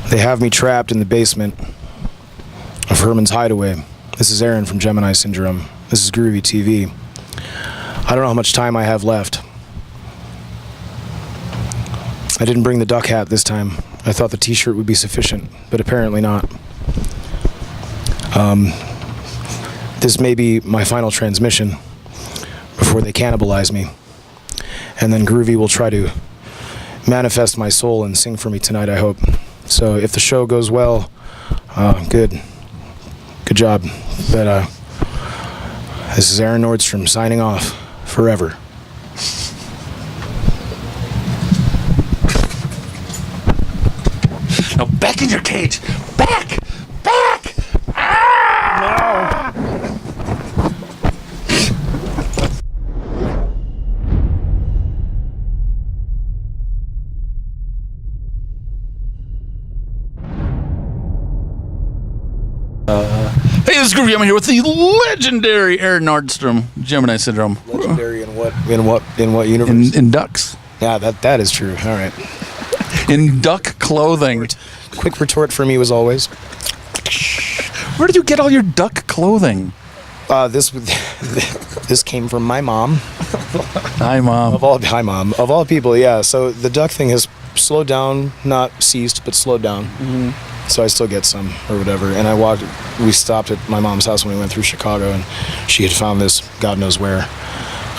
They have me trapped in the basement of Herman's Hideaway. This is Aaron from Gemini Syndrome. This is Groovey.TV. I don't know how much time I have left. I didn't bring the duck hat this time. I thought the t-shirt would be sufficient, but apparently not. This may be my final transmission before they cannibalize me. And then Groovy will try to manifest my soul and sing for me tonight, I hope. So if the show goes well, good job. But this is Aaron Nordstrom signing off forever. No, back in your cage. Back! Back! Ah! No. Hey, this is Groovy. I'm here with the legendary Aaron Nordstrom, Gemini Syndrome. Legendary in what? In what universe? In ducks. Yeah, that is true. All right. In duck clothing. Quick retort for me was always. Where did you get all your duck clothing? This came from my mom. Hi, Mom. Hi, Mom. Of all people, yeah. So the duck thing has slowed down, not ceased, but slowed down. Mm-hmm. So I still get some or whatever. And we stopped at my mom's house when we went through Chicago, and she had found this, God knows where.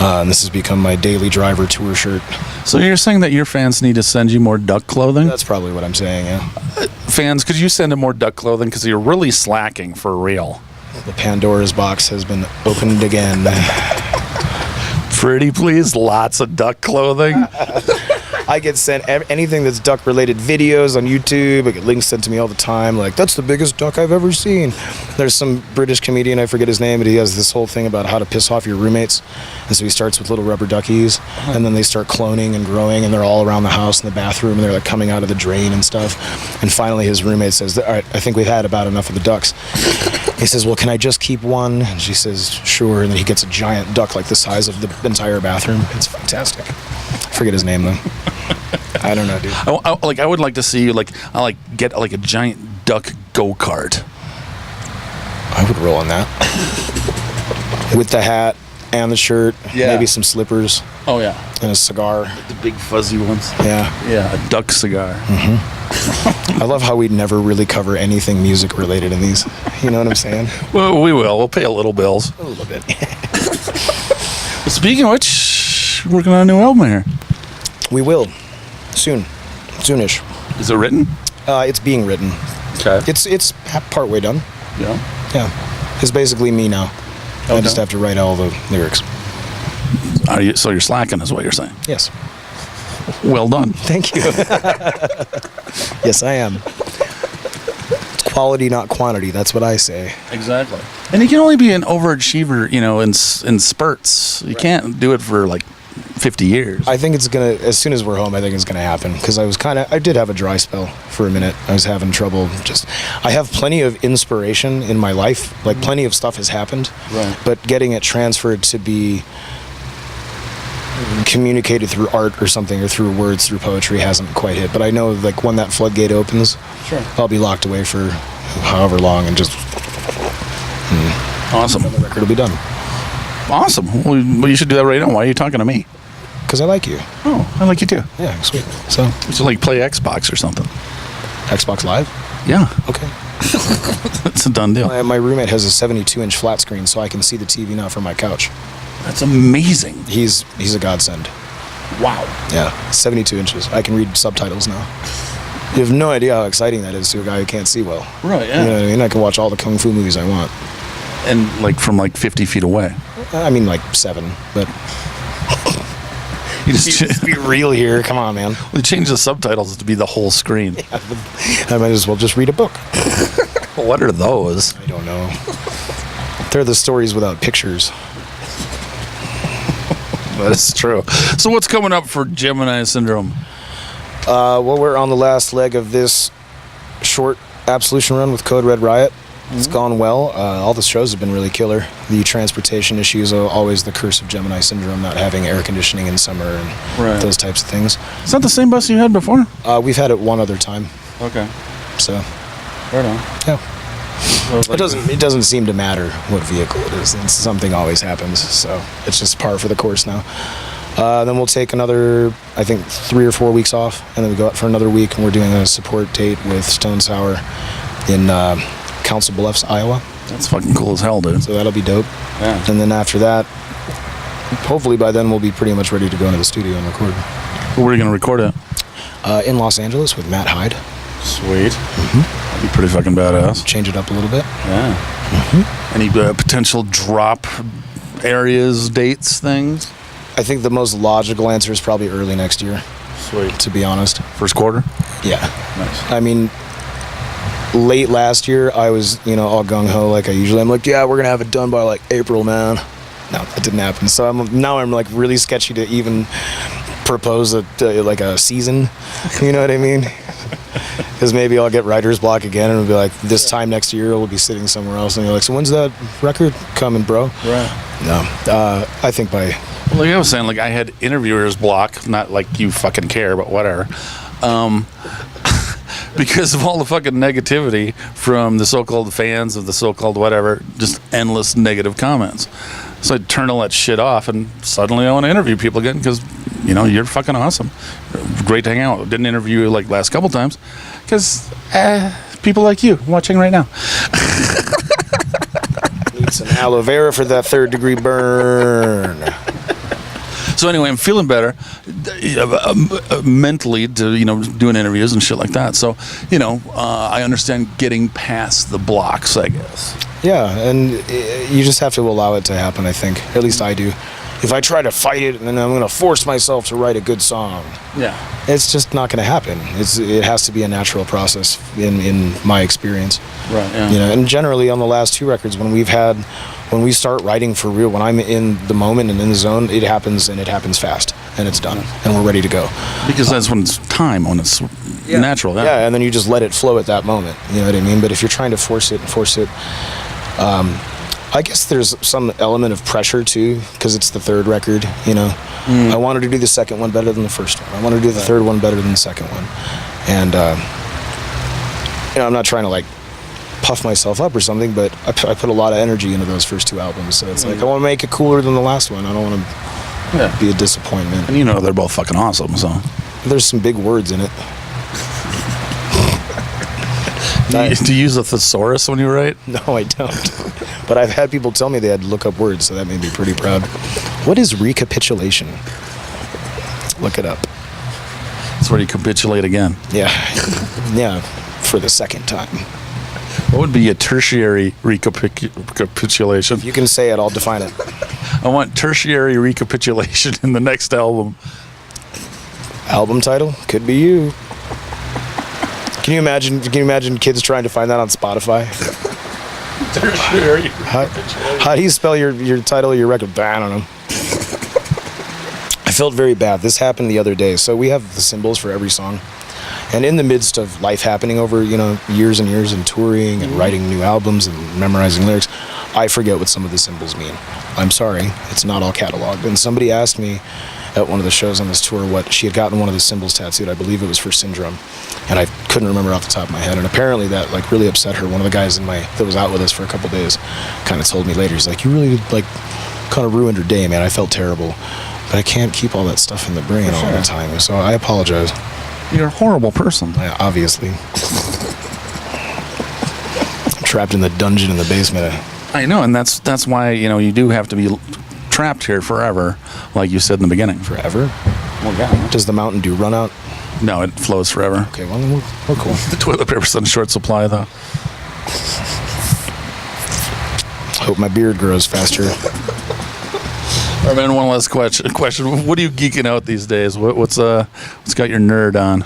And this has become my daily driver tour shirt. So you're saying that your fans need to send you more duck clothing? That's probably what I'm saying, yeah. Fans, could you send them more duck clothing? Because you're really slacking for real. The Pandora's box has been opened again. Pretty please, lots of duck clothing. I get sent anything that's duck-related videos on YouTube. I get links sent to me all the time, like, that's the biggest duck I've ever seen. There's some British comedian, I forget his name, but he has this whole thing about how to piss off your roommates. And so he starts with little rubber duckies, and then they start cloning and growing, and they're all around the house in the bathroom, and they're like coming out of the drain and stuff. And finally his roommate says, all right, I think we've had about enough of the ducks. He says, well, can I just keep one? And she says, sure. And then he gets a giant duck like the size of the entire bathroom. It's fantastic. I forget his name, though. I don't know, dude. I would like to see you, get a giant duck go-kart. I would roll on that. With the hat and the shirt, maybe some slippers. Oh, yeah. And a cigar. The big fuzzy ones. Yeah. Yeah, a duck cigar. Mm-hmm. I love how we never really cover anything music-related in these. You know what I'm saying? Well, we will. We'll pay a little bills. A little bit. Speaking of which, we're working on a new album here. We will. Soonish. Is it written? It's being written. Okay. It's partway done. Yeah. Yeah. It's basically me now. Okay. I just have to write all the lyrics. So you're slacking is what you're saying? Yes. Well done. Thank you. Yes, I am. It's quality, not quantity. That's what I say. Exactly. And you can only be an overachiever, in spurts. You can't do it for 50 years. I think it's gonna, as soon as we're home, I think it's gonna happen, because I did have a dry spell for a minute. I was having trouble I have plenty of inspiration in my life, plenty of stuff has happened, right? But getting it transferred to be communicated through art or something, or through words, through poetry, hasn't quite hit. But I know, when that floodgate opens, sure, I'll be locked away for however long, and just awesome. The record will be done. Awesome. Well, you should do that right now. Why are you talking to me? Because I like you. Oh, I like you too. Yeah, sweet. So play Xbox or something. Xbox Live? Yeah. Okay. It's a done deal. My roommate has a 72-inch flat screen, so I can see the TV now from my couch. That's amazing. He's a godsend. Wow. Yeah, 72 inches. I can read subtitles now. You have no idea how exciting that is to a guy who can't see well. Right, yeah. You know what I mean? I can watch all the Kung Fu movies I want. And from 50 feet away? I mean 7, but... You just be real here. Come on, man. We changed the subtitles to be the whole screen. Yeah, I might as well just read a book. What are those? I don't know. They're the stories without pictures. That's true. So what's coming up for Gemini Syndrome? Well, we're on the last leg of this short Absolution run with Code Red Riot. It's gone well. All the shows have been really killer. The transportation issues are always the curse of Gemini Syndrome, not having air conditioning in summer and those types of things. Is that the same bus you had before? We've had it one other time. Okay. So, right on. Yeah. It doesn't seem to matter what vehicle it is. Something always happens, so it's just par for the course now. Then we'll take another, I think, 3 or 4 weeks off, and then we go out for another week, and we're doing a support date with Stone Sour in Council Bluffs, Iowa. That's fucking cool as hell, dude. So that'll be dope. Yeah. And then after that, hopefully by then we'll be pretty much ready to go into the studio and record. Where are you going to record it? In Los Angeles with Matt Hyde. Sweet. That'd be pretty fucking badass. Change it up a little bit. Yeah. Any potential drop areas, dates, things? I think the most logical answer is probably early next year. Sweet. To be honest. First quarter? Yeah. Nice. I mean, late last year, I was, all gung-ho like I usually am. Like, yeah, we're going to have it done by, like, April, man. No, that didn't happen. So now I'm, like, really sketchy to even propose a season. You know what I mean? Because maybe I'll get writer's block again, and it'll be like, this time next year, we'll be sitting somewhere else. And you're like, so when's that record coming, bro? Right. No. I think by... Like I was saying, like I had interviewer's block, not like you fucking care, but whatever. Because of all the fucking negativity from the so-called fans of the so-called whatever, just endless negative comments. So I turned all that shit off, and suddenly I want to interview people again because, you're fucking awesome. Great to hang out. Didn't interview you like last couple times because people like you watching right now. Need some aloe vera for that 3rd-degree burn. So anyway, I'm feeling better mentally to, doing interviews and shit like that. So, I understand getting past the blocks, I guess. Yeah, and you just have to allow it to happen, I think. At least I do. If I try to fight it, then I'm going to force myself to write a good song. Yeah. It's just not going to happen. It has to be a natural process in my experience. Right, yeah. And generally on the last 2 records, when we start writing for real, when I'm in the moment and in the zone, it happens fast, and it's done, and we're ready to go. Because that's when it's time, when it's natural. Yeah, and then you just let it flow at that moment, you know what I mean? But if you're trying to force it, I guess there's some element of pressure too, because it's the 3rd record, I wanted to do the 2nd one better than the 1st one. I wanted to do the 3rd one better than the 2nd one. And, I'm not trying to like puff myself up or something, but I put a lot of energy into those first 2 albums. So it's like, I want to make it cooler than the last one. I don't want to be a disappointment. And they're both fucking awesome, so. There's some big words in it. Do you use a thesaurus when you write? No, I don't. But I've had people tell me they had to look up words, so that made me pretty proud. What is recapitulation? Look it up. It's where you capitulate again. Yeah. Yeah, for the 2nd time. What would be a tertiary recapitulation? If you can say it, I'll define it. I want tertiary recapitulation in the next album. Album title? Could be you. Can you imagine kids trying to find that on Spotify? Tertiary. How do you spell your title of your record? I don't know. I felt very bad. This happened the other day. So we have the symbols for every song. And in the midst of life happening over, years and years and touring and writing new albums and memorizing lyrics, I forget what some of the symbols mean. I'm sorry. It's not all cataloged. And somebody asked me at one of the shows on this tour what she had gotten one of the symbols tattooed. I believe it was for Syndrome. And I couldn't remember off the top of my head. And apparently that really upset her. One of the guys that was out with us for a couple days kind of told me later, he's like, you really kind of ruined her day, man. I felt terrible. But I can't keep all that stuff in the brain all the time. So I apologize. You're a horrible person. Yeah, obviously. I'm trapped in the dungeon in the basement. I know, and that's why, you do have to be trapped here forever, like you said in the beginning. Forever? Well, yeah. Does the Mountain Dew run out? No, it flows forever. Okay, well, then we're cool. The toilet paper's in short supply, though. Hope my beard grows faster. All right, man, one last question. What are you geeking out these days? What's got your nerd on?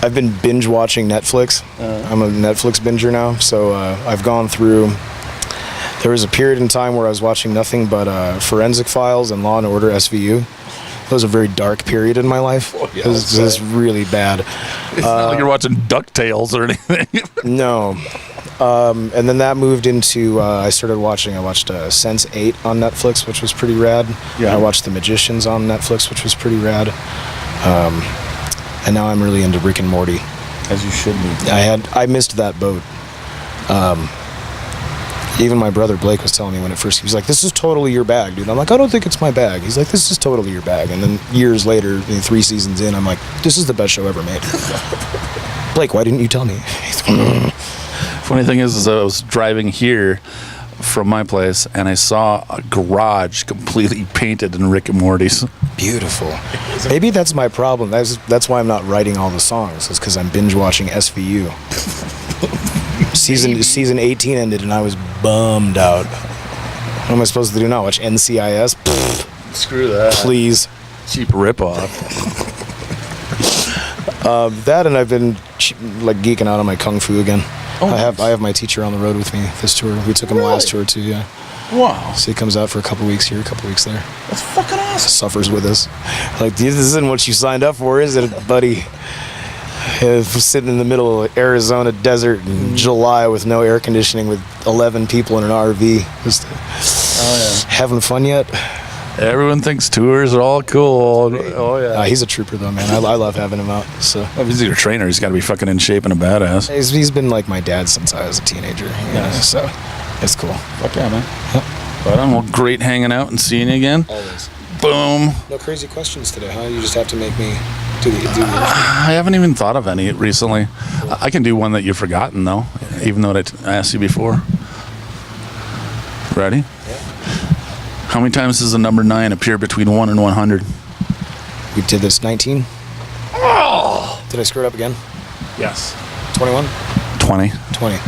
I've been binge watching Netflix. I'm a Netflix binger now, so I've gone through. There was a period in time where I was watching nothing but Forensic Files and Law and Order SVU. It was a very dark period in my life. Oh, yeah, it was really bad. It's not like you're watching DuckTales or anything. No. And then that moved into, I watched Sense8 on Netflix, which was pretty rad. Yeah. I watched The Magicians on Netflix, which was pretty rad. And now I'm really into Rick and Morty. As you should be. I missed that boat. Even my brother Blake was telling me when it first, he was like, this is totally your bag, dude. I'm like, I don't think it's my bag. He's like, this is totally your bag. And then years later, 3 seasons in, I'm like, this is the best show ever made. Blake, why didn't you tell me? Funny thing is I was driving here from my place, and I saw a garage completely painted in Rick and Morty's. Beautiful. Maybe that's my problem. That's why I'm not writing all the songs, is because I'm binge watching SVU. Season 18 ended, and I was bummed out. What am I supposed to do now? Watch NCIS? Pfft. Screw that. Please. Cheap ripoff. That, and I've been like geeking out on my kung fu again. Oh, I have my teacher on the road with me this tour. We took him last tour too, yeah. Wow. So he comes out for a couple weeks here, a couple weeks there. That's fucking awesome. Suffers with us. Like, this isn't what you signed up for, is it, buddy? Sitting in the middle of Arizona desert in July with no air conditioning, with 11 people in an RV. Just having fun yet? Everyone thinks tours are all cool. Oh yeah. He's a trooper though, man. I love having him out. So if he's your trainer, he's got to be fucking in shape and a badass. He's been like my dad since I was a teenager. So it's cool. Fuck yeah, man. Yep. Right on. Well, great hanging out and seeing you again. Always. Boom. No crazy questions today, huh? You just have to make me do the I haven't even thought of any recently. I can do one that you've forgotten though, even though I asked you before. Ready? Yeah. How many times does the number 9 appear between 1 and 100? We did this 19. Oh! Did I screw it up again? Yes. 21? 20. 20. Yeah,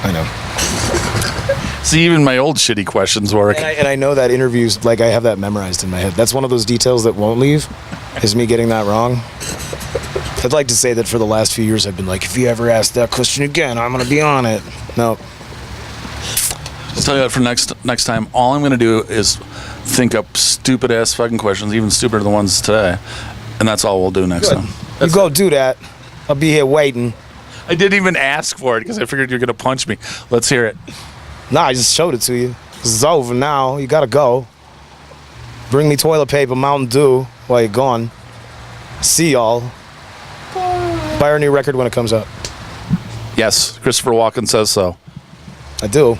I know. See, even my old shitty questions work. And I know that interviews, like, I have that memorized in my head. That's one of those details that won't leave, is me getting that wrong. I'd like to say that for the last few years I've been like, if you ever ask that question again, I'm going to be on it. No. I'll tell you what, for next time, all I'm going to do is think up stupid-ass fucking questions, even stupider than the ones today, and that's all we'll do next time. You go do that. I'll be here waiting. I didn't even ask for it because I figured you're going to punch me. Let's hear it. Nah, I just showed it to you. It's over now. You got to go. Bring me toilet paper, Mountain Dew while you're gone. See y'all. Buy our new record when it comes out. Yes, Christopher Walken says so. I do.